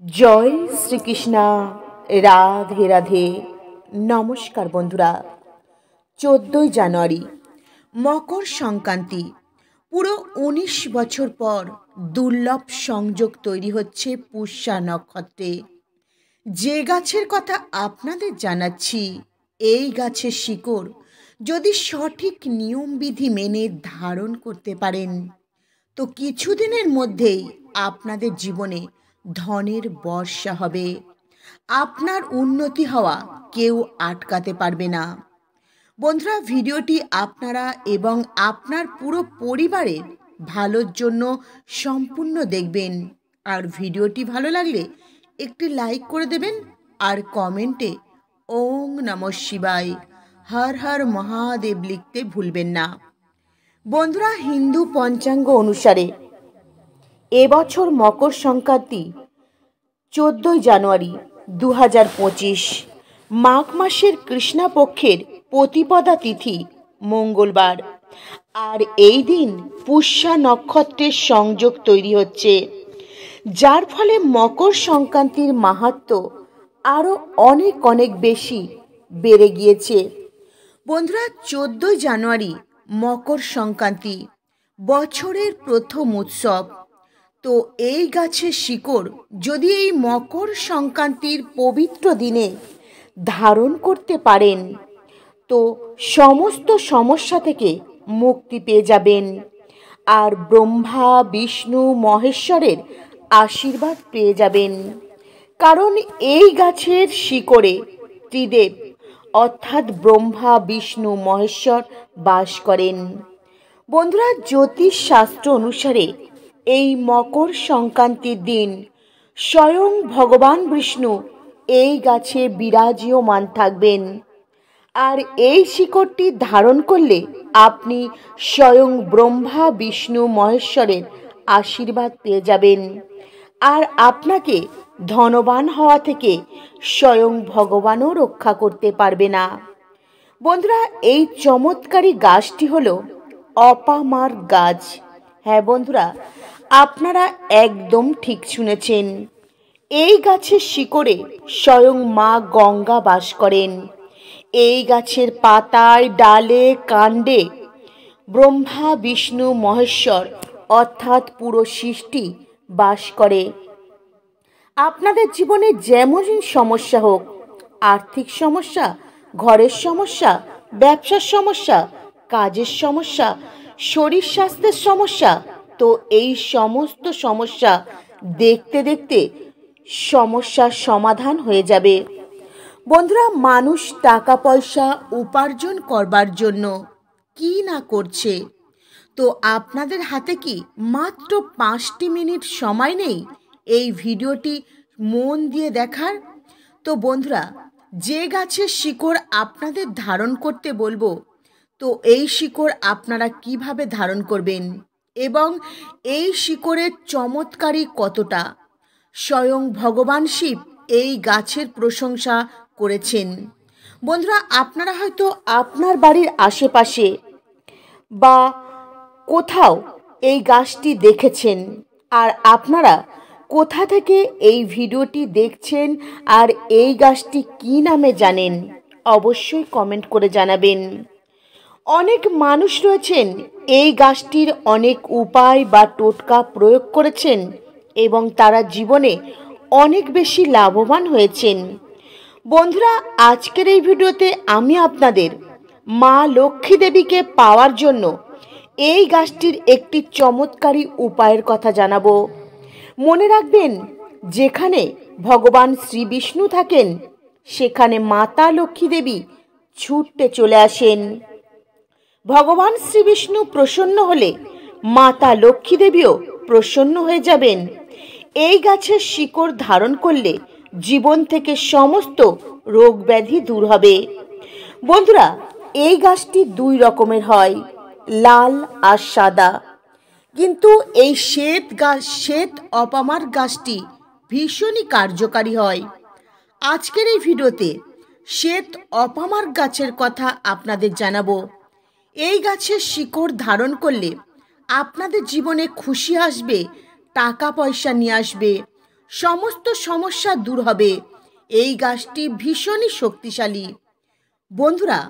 जय श्रीकृष्ण राधे राधे। नमस्कार बंधुरा। 14 জানুয়ারি मकर संक्रांति। পুরো 19 বছর পর দুর্লভ সংযোগ তৈরি হচ্ছে পুষ্যা নক্ষত্রে। যে গাছের কথা আপনাদের জানাচ্ছি, এই গাছের শিকড় যদি সঠিক নিয়মবিধি মেনে ধারণ করতে পারেন, তো কিছুদিনের মধ্যেই আপনাদের জীবনে ধনের বর্ষা হবে। আপনার উন্নতি হওয়া কেউ আটকাতে পারবে না। বন্ধুরা, ভিডিওটি আপনারা এবং আপনার পুরো পরিবারের ভালোর জন্য সম্পূর্ণ দেখবেন। আর ভিডিওটি ভালো লাগলে একটি লাইক করে দেবেন আর কমেন্টে ওং নমঃ শিবায় হর হর মহাদেব লিখতে ভুলবেন না। বন্ধুরা, হিন্দু পঞ্চাঙ্গ অনুসারে এবছর মকর সংক্রান্তি 14 জানুয়ারি 2025, মাঘ মাসের কৃষ্ণপক্ষের প্রতিপদা তিথি মঙ্গলবার। আর এই দিন পুষ্যা নক্ষত্রের সংযোগ তৈরি হচ্ছে, যার ফলে মকর সংক্রান্তির মাহাত্ম্য আরও অনেক বেশি বেড়ে গিয়েছে। বন্ধুরা, 14 জানুয়ারি মকর সংক্রান্তি, বছরের প্রথম উৎসব। তো এই গাছের শিকড় যদি এই মকর সংক্রান্তির পবিত্র দিনে ধারণ করতে পারেন, তো সমস্ত সমস্যা থেকে মুক্তি পেয়ে যাবেন আর ব্রহ্মা বিষ্ণু মহেশ্বরের আশীর্বাদ পেয়ে যাবেন। কারণ এই গাছের শিকড়ে ত্রিদেব অর্থাৎ ব্রহ্মা বিষ্ণু মহেশ্বর বাস করেন। বন্ধুরা, জ্যোতিষ শাস্ত্র অনুসারে এই মকর সংক্রান্তির দিন স্বয়ং ভগবান বিষ্ণু এই গাছে বিরাজমান থাকবেন। আর এই শিকড়টি ধারণ করলে আপনি স্বয়ং ব্রহ্মা বিষ্ণু মহেশ্বরের আশীর্বাদ পেয়ে যাবেন। আর আপনাকে ধনবান হওয়া থেকে স্বয়ং ভগবানও রক্ষা করতে পারবে না। বন্ধুরা, এই চমৎকারী গাছটি হলো অপামার গাছ। হ্যাঁ বন্ধুরা, আপনারা একদম ঠিক শুনেছেন। এই গাছের শিকড়ে স্বয়ং মা গঙ্গা বাস করেন। এই গাছের পাতায় ডালে কাণ্ডে ব্রহ্মা বিষ্ণু মহেশ্বর অর্থাৎ পুরো সৃষ্টি বাস করে। আপনাদের জীবনে যেমন সমস্যা হোক, আর্থিক সমস্যা, ঘরের সমস্যা, ব্যবসার সমস্যা, কাজের সমস্যা, শরীর স্বাস্থ্যের সমস্যা, তো এই সমস্ত সমস্যা দেখতে দেখতে সমস্যার সমাধান হয়ে যাবে। বন্ধুরা, মানুষ টাকা পয়সা উপার্জন করবার জন্য কি না করছে, তো আপনাদের হাতে কি মাত্র 5টি মিনিট সময় নেই এই ভিডিওটি মন দিয়ে দেখার? তো বন্ধুরা, যে গাছের শিকড় আপনাদের ধারণ করতে বলবো, তো এই শিকড় আপনারা কিভাবে ধারণ করবেন এবং এই শিকড়ের চমৎকারী কতটা, স্বয়ং ভগবান শিব এই গাছের প্রশংসা করেছেন। বন্ধুরা, আপনারা হয়তো আপনার বাড়ির আশেপাশে বা কোথাও এই গাছটি দেখেছেন। আর আপনারা কোথা থেকে এই ভিডিওটি দেখছেন আর এই গাছটি কী নামে জানেন, অবশ্যই কমেন্ট করে জানাবেন। অনেক মানুষ রয়েছেন এই গাছটির অনেক উপায় বা টোটকা প্রয়োগ করেছেন এবং তারা জীবনে অনেক বেশি লাভবান হয়েছেন। বন্ধুরা, আজকের এই ভিডিওতে আমি আপনাদের মা লক্ষ্মী দেবীকে পাওয়ার জন্য এই গাছটির একটি চমৎকারী উপায়ের কথা জানাবো। মনে রাখবেন, যেখানে ভগবান শ্রী বিষ্ণু থাকেন সেখানে মাতা লক্ষ্মী দেবী ছুটতে চলে আসেন। ভগবান শ্রী বিষ্ণু প্রসন্ন হলে মাতা লক্ষ্মী দেবীও প্রসন্ন হয়ে যাবেন। এই গাছের শিকড় ধারণ করলে জীবন থেকে সমস্ত রোগ ব্যাধি দূর হবে। বন্ধুরা, এই গাছটি 2 রকমের হয়, লাল আর সাদা। কিন্তু এই শ্বেত অপামার গাছটি ভীষণই কার্যকারী হয়। আজকের এই ভিডিওতে শ্বেত অপামার গাছের কথা আপনাদের জানাবো। এই গাছের শিকড় ধারণ করলে আপনাদের জীবনে খুশি আসবে, টাকা পয়সা নিয়ে আসবে, সমস্ত সমস্যা দূর হবে। এই গাছটি ভীষণই শক্তিশালী। বন্ধুরা,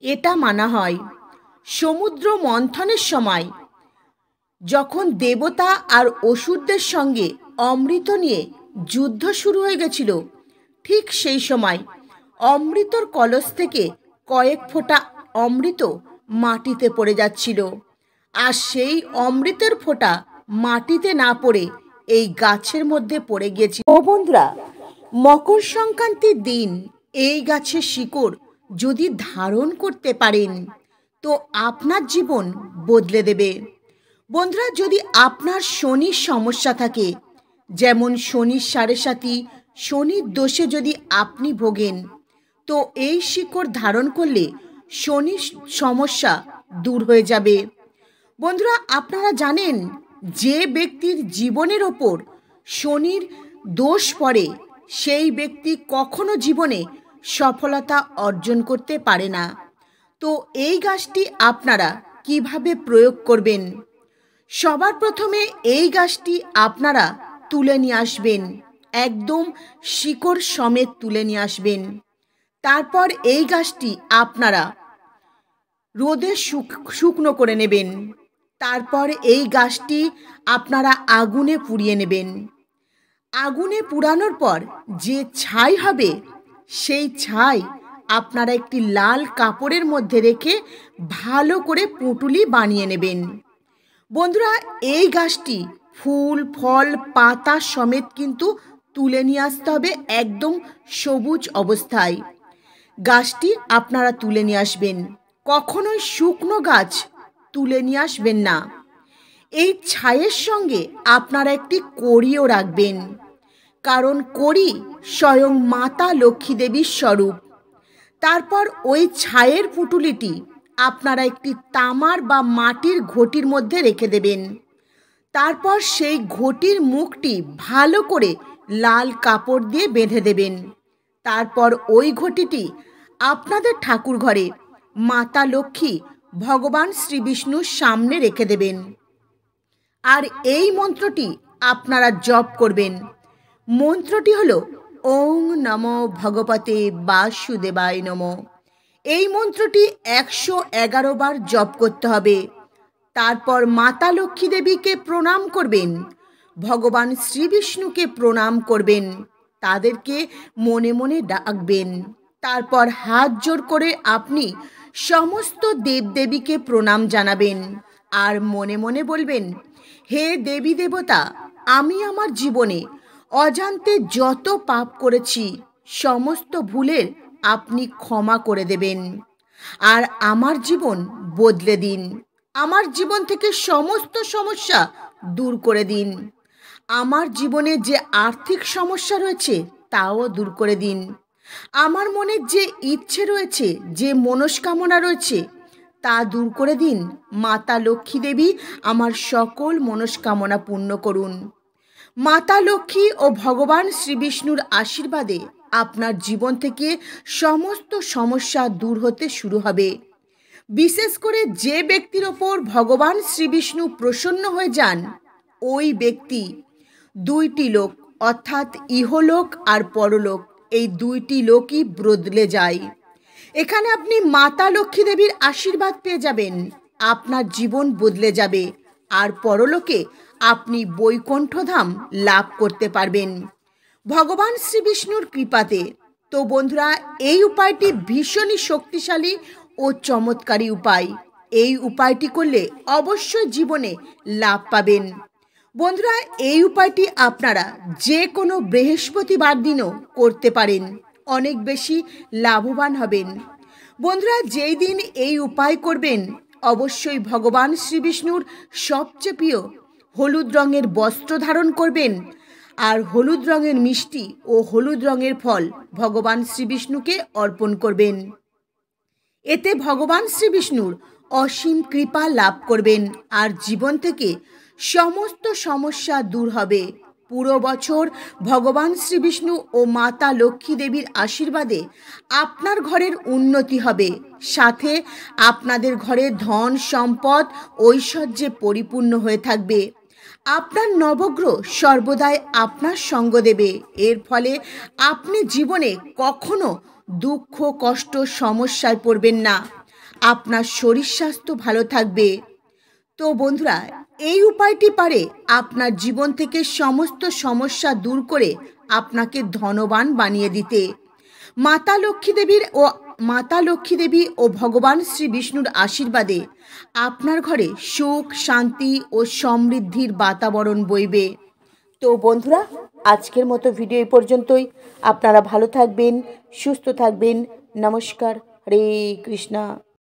এটা মানা হয় সমুদ্র মন্থনের সময় যখন দেবতা আর অসুরদের সঙ্গে অমৃত নিয়ে যুদ্ধ শুরু হয়ে গেছিল, ঠিক সেই সময় অমৃতর কলস থেকে কয়েক ফোঁটা অমৃত মাটিতে পড়ে যাচ্ছিল, আর সেই অমৃতের ফোঁটা মাটিতে না পড়ে এই গাছের মধ্যে পড়ে গিয়েছিল। ও বন্ধুরা, মকর সংক্রান্তির দিন এই গাছের শিকড় যদি ধারণ করতে পারেন তো আপনার জীবন বদলে দেবে। বন্ধুরা, যদি আপনার শনির সমস্যা থাকে, যেমন শনির সাড়ে সাতি, শনির দোষে যদি আপনি ভোগেন, তো এই শিকড় ধারণ করলে শনির সমস্যা দূর হয়ে যাবে। বন্ধুরা, আপনারা জানেন যে ব্যক্তির জীবনের ওপর শনির দোষ পড়ে সেই ব্যক্তি কখনো জীবনে সফলতা অর্জন করতে পারে না। তো এই গাছটি আপনারা কিভাবে প্রয়োগ করবেন? সবার প্রথমে এই গাছটি আপনারা তুলে নিয়ে আসবেন, একদম শিকড় সমেত তুলে নিয়ে আসবেন। তারপর এই গাছটি আপনারা রোদে শুকনো করে নেবেন। তারপর এই গাছটি আপনারা আগুনে পুড়িয়ে নেবেন। আগুনে পুড়ানোর পর যে ছাই হবে, সেই ছাই আপনারা একটি লাল কাপড়ের মধ্যে রেখে ভালো করে পুঁটুলি বানিয়ে নেবেন। বন্ধুরা, এই গাছটি ফুল ফল পাতা সমেত কিন্তু তুলে নিয়ে আসতে হবে একদম সবুজ অবস্থায়। গাছটি আপনারা তুলে নিয়ে আসবেন, কখনোই শুকনো গাছ তুলে নিয়ে আসবেন না। এই ছাইয়ের সঙ্গে আপনারা একটি কড়িও রাখবেন, কারণ কড়ি স্বয়ং মাতা লক্ষ্মী দেবীর স্বরূপ। তারপর ওই ছাইয়ের পুঁটুলিটি আপনারা একটি তামার বা মাটির ঘটির মধ্যে রেখে দেবেন। তারপর সেই ঘটির মুখটি ভালো করে লাল কাপড় দিয়ে বেঁধে দেবেন। তারপর ওই ঘটিটি আপনাদের ঠাকুর ঘরে মাতা লক্ষ্মী ভগবান শ্রী বিষ্ণুর সামনে রেখে দেবেন। আর এই মন্ত্রটি আপনারা জপ করবেন। মন্ত্রটি হলো ওং নমো ভগবতে বাসুদেবায় নমঃ। এই মন্ত্রটি 111 বার জপ করতে হবে। তারপর মাতা লক্ষ্মী দেবীকে প্রণাম করবেন, ভগবান শ্রী বিষ্ণুকে প্রণাম করবেন, তাদেরকে মনে মনে ডাকবেন। তারপর হাত জোড় করে আপনি সমস্ত দেবদেবীকে প্রণাম জানাবেন আর মনে মনে বলবেন, হে দেবী দেবতা, আমি আমার জীবনে অজান্তে যত পাপ করেছি সমস্ত ভুলের আপনি ক্ষমা করে দেবেন আর আমার জীবন বদলে দিন। আমার জীবন থেকে সমস্ত সমস্যা দূর করে দিন। আমার জীবনে যে আর্থিক সমস্যা রয়েছে তাও দূর করে দিন। আমার মনে যে ইচ্ছে রয়েছে, যে মনস্কামনা রয়েছে তা দূর করে দিন। মাতা লক্ষ্মী দেবী আমার সকল মনস্কামনা পূর্ণ করুন। মাতা লক্ষ্মী ও ভগবান শ্রী বিষ্ণুর আশীর্বাদে আপনার জীবন থেকে সমস্ত সমস্যা দূর হতে শুরু হবে। বিশেষ করে যে ব্যক্তির ওপর ভগবান শ্রী বিষ্ণু প্রসন্ন হয়ে যান, ওই ব্যক্তি দুইটি লোক অর্থাৎ ইহলোক আর পরলোক, এই দুইটি লোকই বদলে যায়। এখানে আপনি মাতা লক্ষ্মী দেবীর আশীর্বাদ পেয়ে যাবেন, আপনার জীবন বদলে যাবে আর পরলোকে আপনি বৈকুণ্ঠধাম লাভ করতে পারবেন ভগবান শ্রী বিষ্ণুর কৃপাতে। তো বন্ধুরা, এই উপায়টি ভীষণই শক্তিশালী ও চমৎকারী উপায়। এই উপায়টি করলে অবশ্যই জীবনে লাভ পাবেন। বন্ধুরা, এই উপায়টি আপনারা যে কোনো বৃহস্পতিবার দিনও করতে পারেন, অনেক বেশি লাভবান হবেন। বন্ধুরা, যেই দিন এই উপায় করবেন অবশ্যই ভগবান শ্রী বিষ্ণুর সবচেয়ে প্রিয় হলুদ রঙের বস্ত্র ধারণ করবেন আর হলুদ রঙের মিষ্টি ও হলুদ রঙের ফল ভগবান শ্রী বিষ্ণুকে অর্পণ করবেন। এতে ভগবান শ্রী বিষ্ণুর অসীম কৃপা লাভ করবেন আর জীবন থেকে সমস্ত সমস্যা দূর হবে। পুরো বছর ভগবান শ্রী বিষ্ণু ও মাতা লক্ষ্মী দেবীর আশীর্বাদে আপনার ঘরের উন্নতি হবে, সাথে আপনাদের ঘরে ধন সম্পদ ঐশ্বর্যে পরিপূর্ণ হয়ে থাকবে। আপনার নবগ্রহ সর্বদাই আপনার সঙ্গ দেবে। এর ফলে আপনি জীবনে কখনো দুঃখ কষ্ট সমস্যায় পড়বেন না। আপনার শরীর স্বাস্থ্য ভালো থাকবে। তো বন্ধুরা, এই উপায়টি পারে আপনার জীবন থেকে সমস্ত সমস্যা দূর করে আপনাকে ধনবান বানিয়ে দিতে। মাতা লক্ষ্মী দেবী ও ভগবান শ্রী বিষ্ণুর আশীর্বাদে আপনার ঘরে সুখ শান্তি ও সমৃদ্ধির বাতাবরণ বইবে। তো বন্ধুরা, আজকের মতো ভিডিও এই পর্যন্তই। আপনারা ভালো থাকবেন, সুস্থ থাকবেন। নমস্কার। হরে কৃষ্ণা।